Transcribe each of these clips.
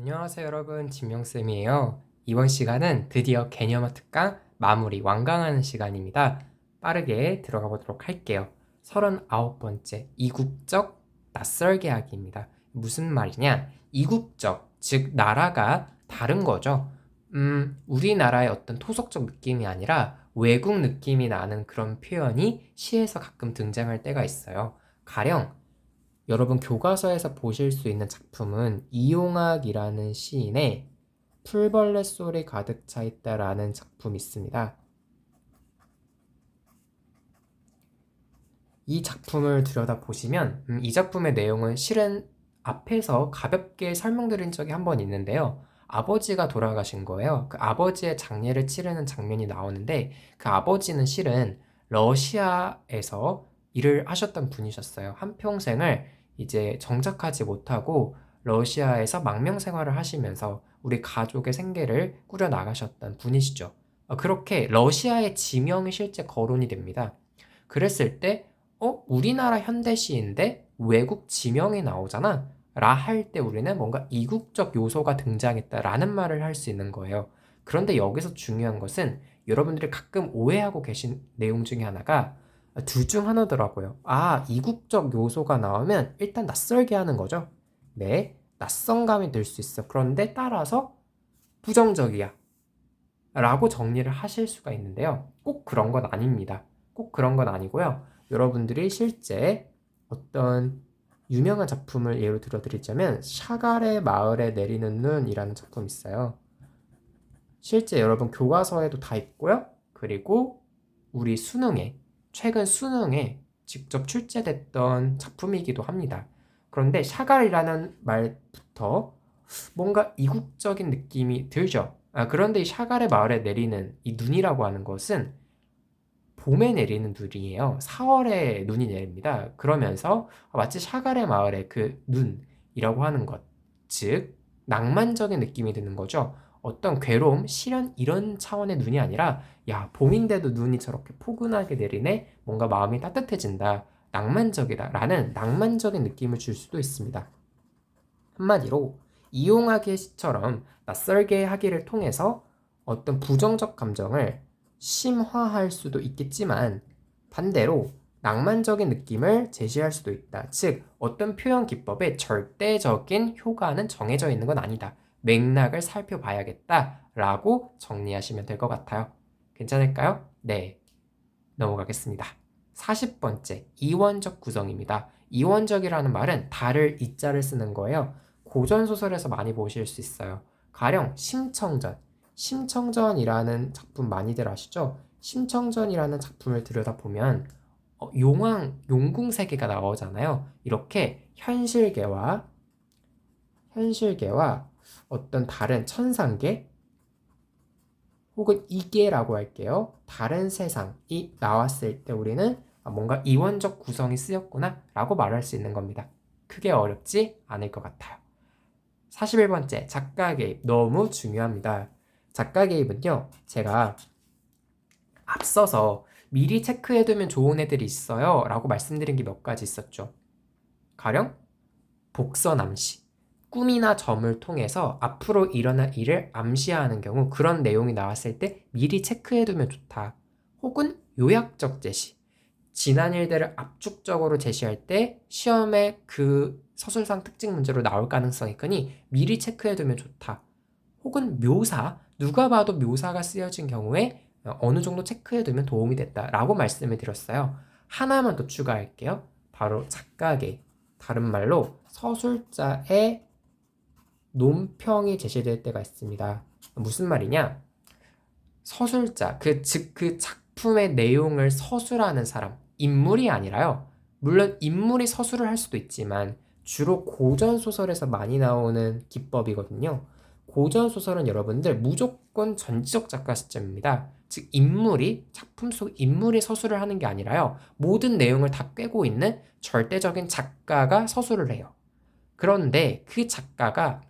안녕하세요 여러분, 진명쌤이에요. 이번 시간은 드디어 개념어 특강 마무리 완강하는 시간입니다. 빠르게 들어가 보도록 할게요. 39번째 이국적 낯설게 하기입니다. 무슨 말이냐? 이국적, 즉 나라가 다른 거죠. 우리나라의 어떤 토속적 느낌이 아니라 외국 느낌이 나는 그런 표현이 시에서 가끔 등장할 때가 있어요. 가령 여러분 교과서에서 보실 수 있는 작품은 이용학이라는 시인의 풀벌레 소리 가득 차 있다라는 작품이 있습니다. 이 작품을 들여다보시면 이 작품의 내용은 실은 앞에서 가볍게 설명드린 적이 한 번 있는데요. 아버지가 돌아가신 거예요. 그 아버지의 장례를 치르는 장면이 나오는데 그 아버지는 실은 러시아에서 일을 하셨던 분이셨어요. 한평생을 이제 정착하지 못하고 러시아에서 망명 생활을 하시면서 우리 가족의 생계를 꾸려 나가셨던 분이시죠. 그렇게 러시아의 지명이 실제 거론이 됩니다. 그랬을 때 우리나라 현대시인데 외국 지명이 나오잖아. 라 할 때 우리는 뭔가 이국적 요소가 등장했다라는 말을 할 수 있는 거예요. 그런데 여기서 중요한 것은 여러분들이 가끔 오해하고 계신 내용 중에 하나가 둘 중 하나더라고요. 이국적 요소가 나오면 일단 낯설게 하는 거죠. 네, 낯선감이 들 수 있어. 그런데 따라서 부정적이야. 라고 정리를 하실 수가 있는데요. 꼭 그런 건 아닙니다. 꼭 그런 건 아니고요. 여러분들이 실제 어떤 유명한 작품을 예로 들어드리자면 샤갈의 마을에 내리는 눈이라는 작품이 있어요. 실제 여러분 교과서에도 다 있고요. 그리고 우리 최근 수능에 직접 출제됐던 작품이기도 합니다. 그런데 샤갈이라는 말부터 뭔가 이국적인 느낌이 들죠. 그런데 이 샤갈의 마을에 내리는 이 눈이라고 하는 것은 봄에 내리는 눈이에요. 4월에 눈이 내립니다. 그러면서 마치 샤갈의 마을의 그 눈이라고 하는 것, 즉 낭만적인 느낌이 드는 거죠. 어떤 괴로움, 시련 이런 차원의 눈이 아니라 야, 봄인데도 눈이 저렇게 포근하게 내리네? 뭔가 마음이 따뜻해진다. 낭만적이다. 라는 낭만적인 느낌을 줄 수도 있습니다. 한마디로 이용하기의 시처럼 낯설게 하기를 통해서 어떤 부정적 감정을 심화할 수도 있겠지만 반대로 낭만적인 느낌을 제시할 수도 있다. 즉, 어떤 표현 기법의 절대적인 효과는 정해져 있는 건 아니다. 맥락을 살펴봐야겠다. 라고 정리하시면 될 것 같아요. 괜찮을까요? 네. 넘어가겠습니다. 40번째, 이원적 구성입니다. 이원적이라는 말은 달을 이자를 쓰는 거예요. 고전소설에서 많이 보실 수 있어요. 가령 심청전. 심청전이라는 작품 많이들 아시죠? 심청전이라는 작품을 들여다보면 용궁 세계가 나오잖아요. 이렇게 현실계와 어떤 다른 천상계 혹은 이계라고 할게요. 다른 세상이 나왔을 때 우리는 뭔가 이원적 구성이 쓰였구나 라고 말할 수 있는 겁니다. 크게 어렵지 않을 것 같아요. 41번째, 작가 개입. 너무 중요합니다. 작가 개입은요, 제가 앞서서 미리 체크해두면 좋은 애들이 있어요 라고 말씀드린 게 몇 가지 있었죠. 가령 복선 암시. 꿈이나 점을 통해서 앞으로 일어날 일을 암시하는 경우 그런 내용이 나왔을 때 미리 체크해두면 좋다. 혹은 요약적 제시. 지난 일들을 압축적으로 제시할 때 시험에 그 서술상 특징 문제로 나올 가능성이 크니 미리 체크해두면 좋다. 혹은 묘사. 누가 봐도 묘사가 쓰여진 경우에 어느 정도 체크해두면 도움이 됐다라고 말씀을 드렸어요. 하나만 더 추가할게요. 바로 작가계. 다른 말로 서술자의 논평이 제시될 때가 있습니다. 무슨 말이냐? 서술자, 즉 그 작품의 내용을 서술하는 사람, 인물이 아니라요. 물론 인물이 서술을 할 수도 있지만 주로 고전 소설에서 많이 나오는 기법이거든요. 고전 소설은 여러분들 무조건 전지적 작가 시점입니다. 즉 작품 속 인물이 서술을 하는 게 아니라요. 모든 내용을 다 꿰고 있는 절대적인 작가가 서술을 해요. 그런데 그 작가가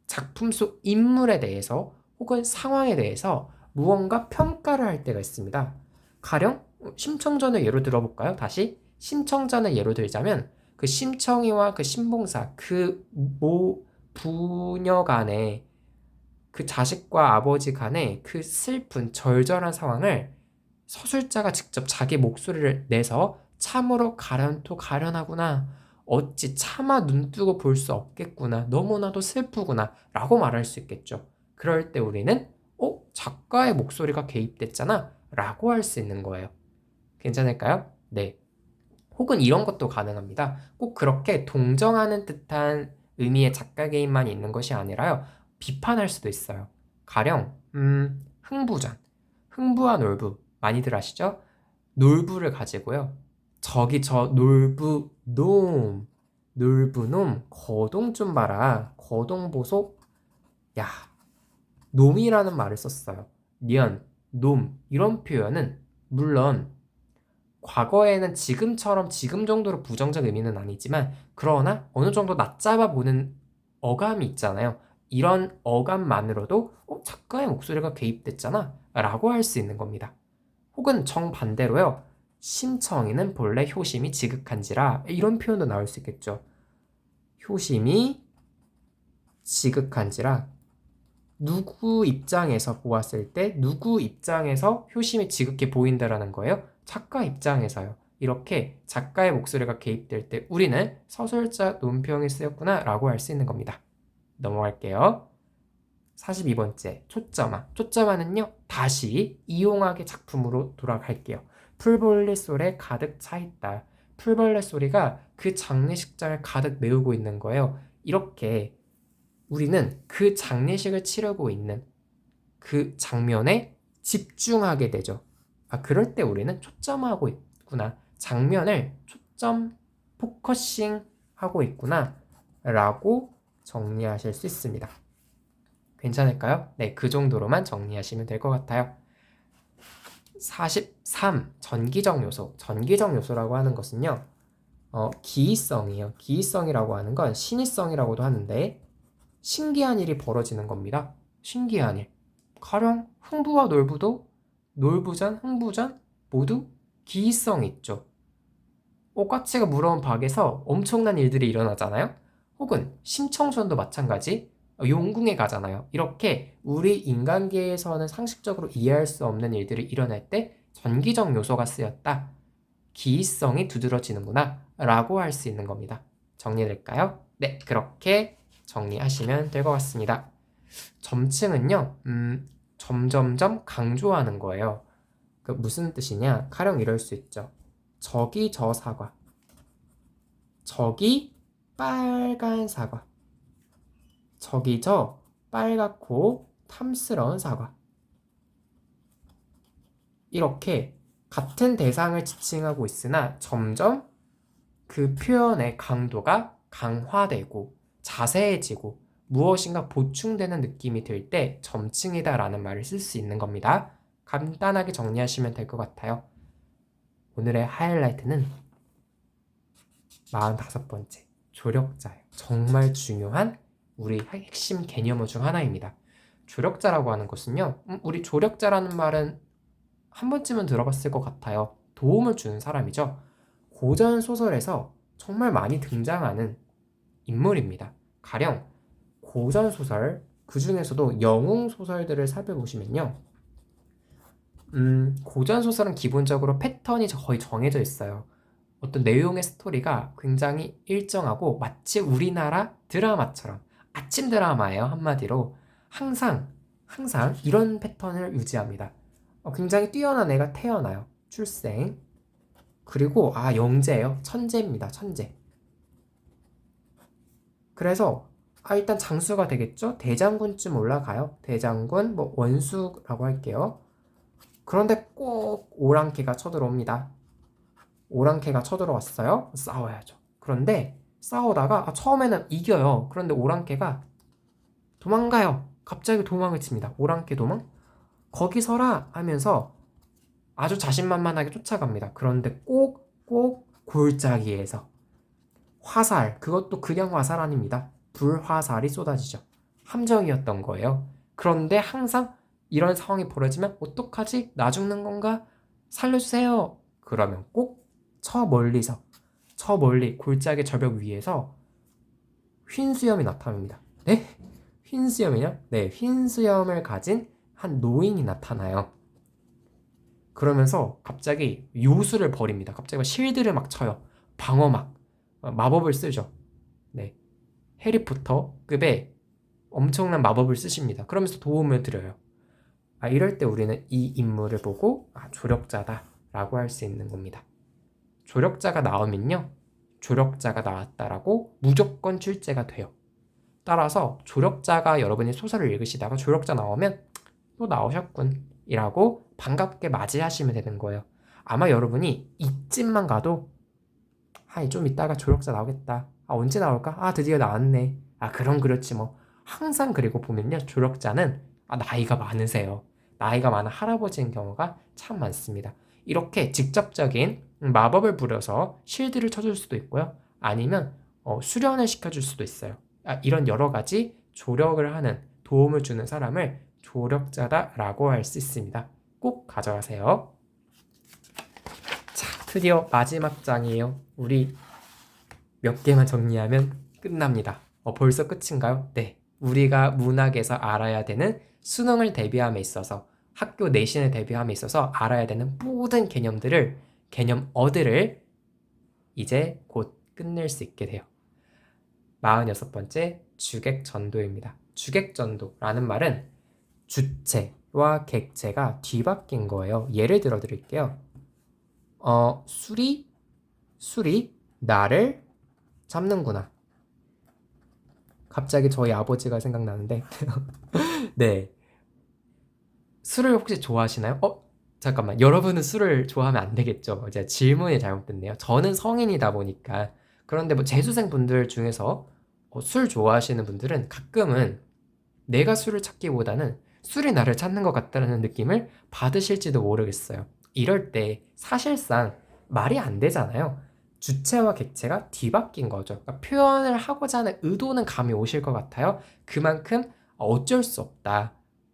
작품 속 인물에 대해서 혹은 상황에 대해서 무언가 평가를 할 때가 있습니다. 가령 심청전을 예로 들어볼까요? 다시 심청전을 예로 들자면 그 심청이와 그 신봉사 부녀 간에 그 자식과 아버지 간의 그 슬픈 절절한 상황을 서술자가 직접 자기 목소리를 내서 참으로 가련토 가련하구나. 어찌 차마 눈뜨고 볼 수 없겠구나. 너무나도 슬프구나. 라고 말할 수 있겠죠. 그럴 때 우리는 작가의 목소리가 개입됐잖아. 라고 할 수 있는 거예요. 괜찮을까요? 네. 혹은 이런 것도 가능합니다. 꼭 그렇게 동정하는 듯한 의미의 작가 개인만 있는 것이 아니라요. 비판할 수도 있어요. 가령 흥부전, 흥부와 놀부 많이들 아시죠? 놀부를 가지고요. 저기 저 놀부 놈, 놀부 놈, 거동 좀 봐라. 거동 보소. 야, 놈이라는 말을 썼어요. 년, 놈 이런 표현은 물론 과거에는 지금처럼 지금 정도로 부정적 의미는 아니지만 그러나 어느 정도 낮잡아 보는 어감이 있잖아요. 이런 어감만으로도 작가의 목소리가 개입됐잖아 라고 할 수 있는 겁니다. 혹은 정반대로요. 심청이는 본래 효심이 지극한지라 이런 표현도 나올 수 있겠죠. 효심이 지극한지라 누구 입장에서 보았을 때 누구 입장에서 효심이 지극해 보인다라는 거예요. 작가 입장에서요. 이렇게 작가의 목소리가 개입될 때 우리는 서술자 논평이 쓰였구나 라고 할 수 있는 겁니다. 넘어갈게요. 42번째 초점화. 초점화는요. 다시 이용하게 작품으로 돌아갈게요. 풀벌레 소리에 가득 차 있다. 풀벌레 소리가 그 장례식장을 가득 메우고 있는 거예요. 이렇게 우리는 그 장례식을 치르고 있는 그 장면에 집중하게 되죠. 그럴 때 우리는 초점하고 있구나. 장면을 초점, 포커싱 하고 있구나. 라고 정리하실 수 있습니다. 괜찮을까요? 네, 그 정도로만 정리하시면 될 것 같아요. 43. 전기적 요소. 전기적 요소라고 하는 것은요. 기이성이에요. 기이성이라고 하는 건 신의성이라고도 하는데 신기한 일이 벌어지는 겁니다. 신기한 일. 가령 흥부와 놀부도 놀부전, 흥부전 모두 기이성이 있죠. 까치가 물어온 박에서 엄청난 일들이 일어나잖아요. 혹은 심청전도 마찬가지. 용궁에 가잖아요. 이렇게 우리 인간계에서는 상식적으로 이해할 수 없는 일들이 일어날 때 전기적 요소가 쓰였다. 기이성이 두드러지는구나 라고 할 수 있는 겁니다. 정리될까요? 네, 그렇게 정리하시면 될 것 같습니다. 점층은요, 점점점 강조하는 거예요. 그 무슨 뜻이냐? 가령 이럴 수 있죠. 저기 저 사과, 저기 빨간 사과, 저기 저 빨갛고 탐스러운 사과. 이렇게 같은 대상을 지칭하고 있으나 점점 그 표현의 강도가 강화되고 자세해지고 무엇인가 보충되는 느낌이 들 때 점층이다라는 말을 쓸 수 있는 겁니다. 간단하게 정리하시면 될 것 같아요. 오늘의 하이라이트는 45번째 조력자예요. 정말 중요한 우리 핵심 개념어 중 하나입니다. 조력자라고 하는 것은요. 우리 조력자라는 말은 한 번쯤은 들어봤을 것 같아요. 도움을 주는 사람이죠. 고전 소설에서 정말 많이 등장하는 인물입니다. 가령 고전 소설, 그 중에서도 영웅 소설들을 살펴보시면요. 고전 소설은 기본적으로 패턴이 거의 정해져 있어요. 어떤 내용의 스토리가 굉장히 일정하고 마치 우리나라 드라마처럼 아침 드라마예요. 한마디로 항상 이런 패턴을 유지합니다. 굉장히 뛰어난 애가 태어나요. 출생. 그리고 영재예요. 천재입니다. 천재. 그래서 일단 장수가 되겠죠. 대장군쯤 올라가요. 대장군, 원수라고 할게요. 그런데 꼭 오랑캐가 쳐들어옵니다. 오랑캐가 쳐들어왔어요. 싸워야죠. 그런데 싸우다가 처음에는 이겨요. 그런데 오랑캐가 도망가요. 갑자기 도망을 칩니다. 오랑캐 도망? 거기 서라 하면서 아주 자신만만하게 쫓아갑니다. 그런데 꼭 골짜기에서 화살, 그것도 그냥 화살 아닙니다. 불화살이 쏟아지죠. 함정이었던 거예요. 그런데 항상 이런 상황이 벌어지면 어떡하지? 나 죽는 건가? 살려주세요. 그러면 꼭 저 멀리 골짜기 절벽 위에서 흰 수염이 나타납니다. 네? 흰 수염이요? 네, 흰 수염을 가진 한 노인이 나타나요. 그러면서 갑자기 요술을 벌입니다. 갑자기 막 실드를 막 쳐요. 방어막, 마법을 쓰죠. 네, 해리포터급의 엄청난 마법을 쓰십니다. 그러면서 도움을 드려요. 이럴 때 우리는 이 인물을 보고 조력자다라고 할 수 있는 겁니다. 조력자가 나오면요, 조력자가 나왔다라고 무조건 출제가 돼요. 따라서 조력자가 여러분이 소설을 읽으시다가 조력자 나오면 또 나오셨군 이라고 반갑게 맞이하시면 되는 거예요. 아마 여러분이 이쯤만 가도 좀 이따가 조력자 나오겠다. 언제 나올까? 드디어 나왔네. 그럼 그렇지 뭐. 항상 그리고 보면요, 조력자는 나이가 많으세요. 나이가 많은 할아버지인 경우가 참 많습니다. 이렇게 직접적인 마법을 부려서 실드를 쳐줄 수도 있고요. 아니면 수련을 시켜줄 수도 있어요. 이런 여러 가지 조력을 하는, 도움을 주는 사람을 조력자다라고 할 수 있습니다. 꼭 가져가세요. 자, 드디어 마지막 장이에요. 우리 몇 개만 정리하면 끝납니다. 벌써 끝인가요? 네. 우리가 문학에서 알아야 되는 수능을 대비함에 있어서, 학교 내신을 대비함에 있어서 알아야 되는 모든 개념어들을 이제 곧 끝낼 수 있게 돼요. 46번째 주객전도입니다. 주객전도라는 말은 주체와 객체가 뒤바뀐 거예요. 예를 들어 드릴게요. 술이 나를 잡는구나. 갑자기 저희 아버지가 생각나는데 네, 술을 혹시 좋아하시나요? 잠깐만, 여러분은 술을 좋아하면 안 되겠죠. 이제 질문이 잘못됐네요. 저는 성인이다 보니까. 그런데 뭐 재수생 분들 중에서 술 좋아하시는 분들은 가끔은 내가 술을 찾기보다는 술이 나를 찾는 것 같다는 느낌을 받으실지도 모르겠어요. 이럴 때 사실상 말이 안 되잖아요. 주체와 객체가 뒤바뀐 거죠. 그러니까 표현을 하고자 하는 의도는 감이 오실 것 같아요. 그만큼 어쩔 수 없다.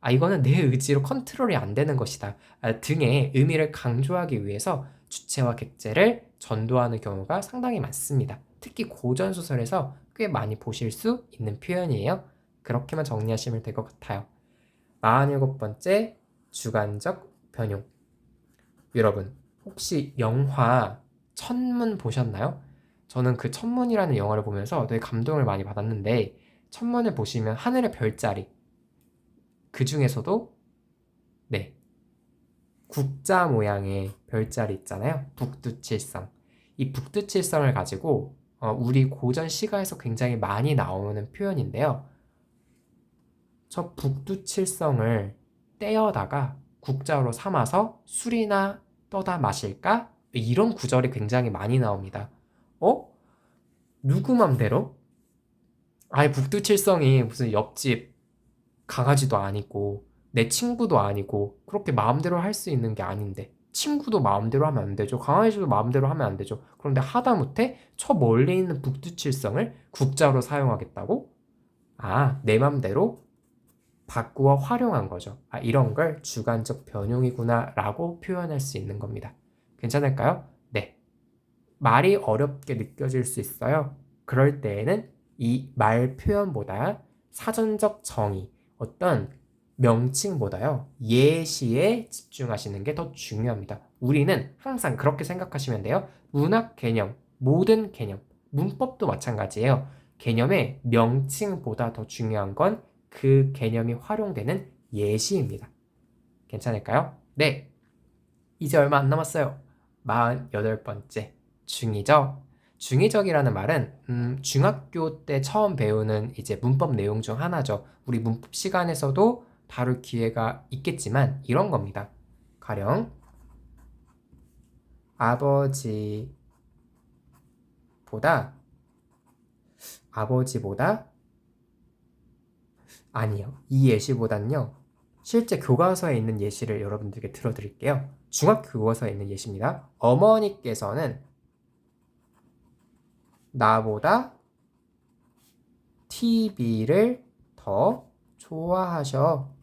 이거는 내 의지로 컨트롤이 안 되는 것이다. 등의 의미를 강조하기 위해서 주체와 객체를 전도하는 경우가 상당히 많습니다. 특히 고전소설에서 꽤 많이 보실 수 있는 표현이에요. 그렇게만 정리하시면 될 것 같아요. 47번째 주관적 변용. 여러분, 혹시 영화 천문 보셨나요? 저는 그 천문이라는 영화를 보면서 되게 감동을 많이 받았는데, 천문을 보시면 하늘의 별자리, 그 중에서도 네, 국자 모양의 별자리 있잖아요. 북두칠성. 이 북두칠성을 가지고 우리 고전 시가에서 굉장히 많이 나오는 표현인데요. 저 북두칠성을 떼어다가 국자로 삼아서 술이나 떠다 마실까? 이런 구절이 굉장히 많이 나옵니다. 누구 맘대로? 북두칠성이 무슨 옆집 강아지도 아니고 내 친구도 아니고 그렇게 마음대로 할 수 있는 게 아닌데, 친구도 마음대로 하면 안 되죠. 강아지도 마음대로 하면 안 되죠. 그런데 하다못해 저 멀리 있는 북두칠성을 국자로 사용하겠다고? 내 맘대로 바꾸어 활용한 거죠. 이런 걸 주관적 변용이구나 라고 표현할 수 있는 겁니다. 괜찮을까요? 네. 말이 어렵게 느껴질 수 있어요. 그럴 때에는 이 말 표현보다 사전적 정의, 어떤 명칭보다요, 예시에 집중하시는 게 더 중요합니다. 우리는 항상 그렇게 생각하시면 돼요. 문학 개념, 모든 개념, 문법도 마찬가지예요. 개념의 명칭보다 더 중요한 건 그 개념이 활용되는 예시입니다. 괜찮을까요? 네. 이제 얼마 안 남았어요. 48번째. 중의적. 중의적이라는 말은 중학교 때 처음 배우는 이제 문법 내용 중 하나죠. 우리 문법 시간에서도 다룰 기회가 있겠지만 이런 겁니다. 가령 아버지보다 아버지보다 아니요. 이 예시보단요, 실제 교과서에 있는 예시를 여러분들께 들어드릴게요. 중학교 교과서에 있는 예시입니다. 어머니께서는 나보다 TV를 더 좋아하셔.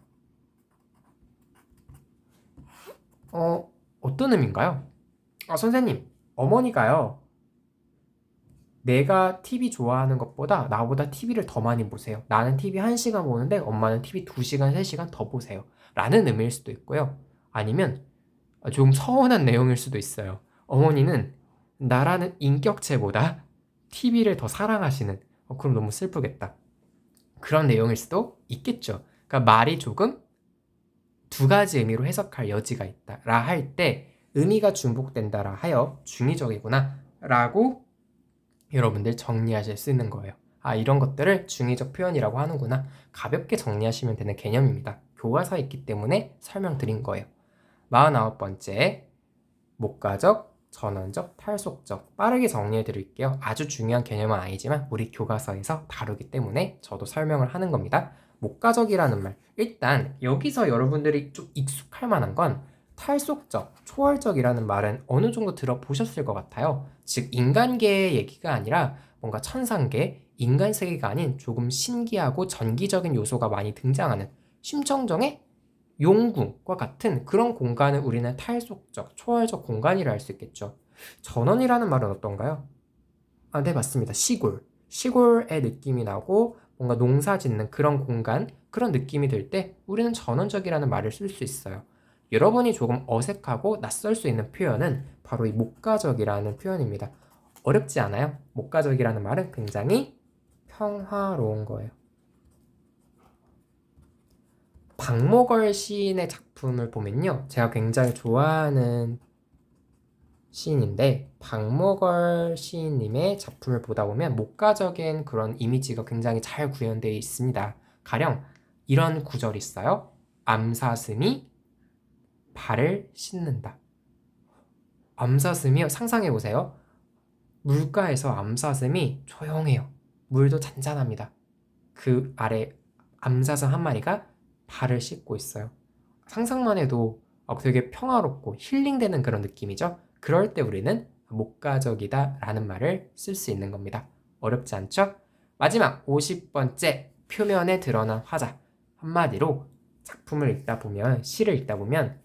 어떤 의미인가요? 선생님, 어머니가요, 내가 TV 좋아하는 것보다 나보다 TV를 더 많이 보세요. 나는 TV 1시간 보는데 엄마는 TV 2시간, 3시간 더 보세요. 라는 의미일 수도 있고요. 아니면 좀 서운한 내용일 수도 있어요. 어머니는 나라는 인격체보다 TV를 더 사랑하시는, 그럼 너무 슬프겠다. 그런 내용일 수도 있겠죠. 그러니까 말이 조금 두 가지 의미로 해석할 여지가 있다라 할 때 의미가 중복된다라 하여 중의적이구나 라고 여러분들 정리하실 수 있는 거예요. 이런 것들을 중의적 표현이라고 하는구나. 가볍게 정리하시면 되는 개념입니다. 교과서에 있기 때문에 설명드린 거예요. 49번째, 목가적, 전원적, 탈속적. 빠르게 정리해 드릴게요. 아주 중요한 개념은 아니지만 우리 교과서에서 다루기 때문에 저도 설명을 하는 겁니다. 목가적이라는 말, 일단 여기서 여러분들이 좀 익숙할 만한 건 탈속적, 초월적이라는 말은 어느 정도 들어보셨을 것 같아요. 즉 인간계의 얘기가 아니라 뭔가 천상계, 인간 세계가 아닌 조금 신기하고 전기적인 요소가 많이 등장하는 심청정의 용궁과 같은 그런 공간을 우리는 탈속적, 초월적 공간이라 할 수 있겠죠. 전원이라는 말은 어떤가요? 네, 맞습니다. 시골. 시골의 느낌이 나고 뭔가 농사 짓는 그런 공간, 그런 느낌이 들 때 우리는 전원적이라는 말을 쓸 수 있어요. 여러분이 조금 어색하고 낯설 수 있는 표현은 바로 이 목가적이라는 표현입니다. 어렵지 않아요? 목가적이라는 말은 굉장히 평화로운 거예요. 박목월 시인의 작품을 보면요. 제가 굉장히 좋아하는 시인인데 박목월 시인님의 작품을 보다 보면 목가적인 그런 이미지가 굉장히 잘 구현되어 있습니다. 가령 이런 구절이 있어요. 암사슴이 발을 씻는다. 암사슴이요? 상상해보세요. 물가에서 암사슴이 조용해요. 물도 잔잔합니다. 그 아래 암사슴 한 마리가 발을 씻고 있어요. 상상만 해도 되게 평화롭고 힐링되는 그런 느낌이죠. 그럴 때 우리는 목가적이다 라는 말을 쓸 수 있는 겁니다. 어렵지 않죠? 마지막 50번째, 표면에 드러난 화자. 한마디로 작품을 읽다 보면, 시를 읽다 보면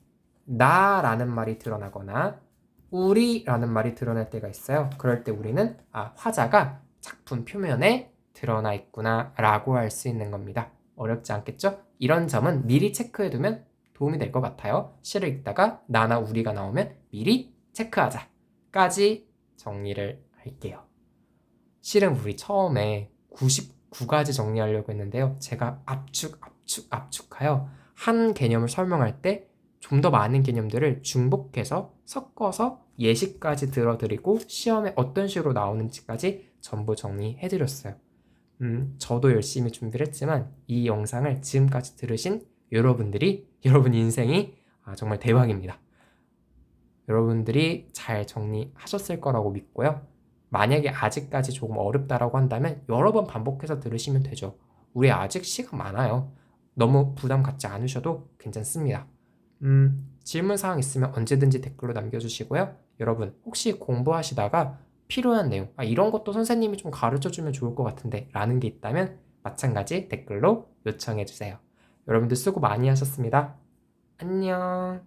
나라는 말이 드러나거나 우리라는 말이 드러날 때가 있어요. 그럴 때 우리는 화자가 작품 표면에 드러나 있구나 라고 할 수 있는 겁니다. 어렵지 않겠죠? 이런 점은 미리 체크해두면 도움이 될 것 같아요. 시를 읽다가 나나 우리가 나오면 미리 체크하자까지 정리를 할게요. 실은 우리 처음에 99가지 정리하려고 했는데요. 제가 압축하여 한 개념을 설명할 때 좀 더 많은 개념들을 중복해서 섞어서 예시까지 들어드리고 시험에 어떤 식으로 나오는지까지 전부 정리해드렸어요. 저도 열심히 준비를 했지만 이 영상을 지금까지 들으신 여러분 인생이 정말 대박입니다. 여러분들이 잘 정리하셨을 거라고 믿고요. 만약에 아직까지 조금 어렵다라고 한다면 여러 번 반복해서 들으시면 되죠. 우리 아직 시간 많아요. 너무 부담 갖지 않으셔도 괜찮습니다. 질문사항 있으면 언제든지 댓글로 남겨주시고요. 여러분 혹시 공부하시다가 필요한 내용, 이런 것도 선생님이 좀 가르쳐주면 좋을 것 같은데 라는 게 있다면 마찬가지 댓글로 요청해주세요. 여러분들 수고 많이 하셨습니다. 안녕.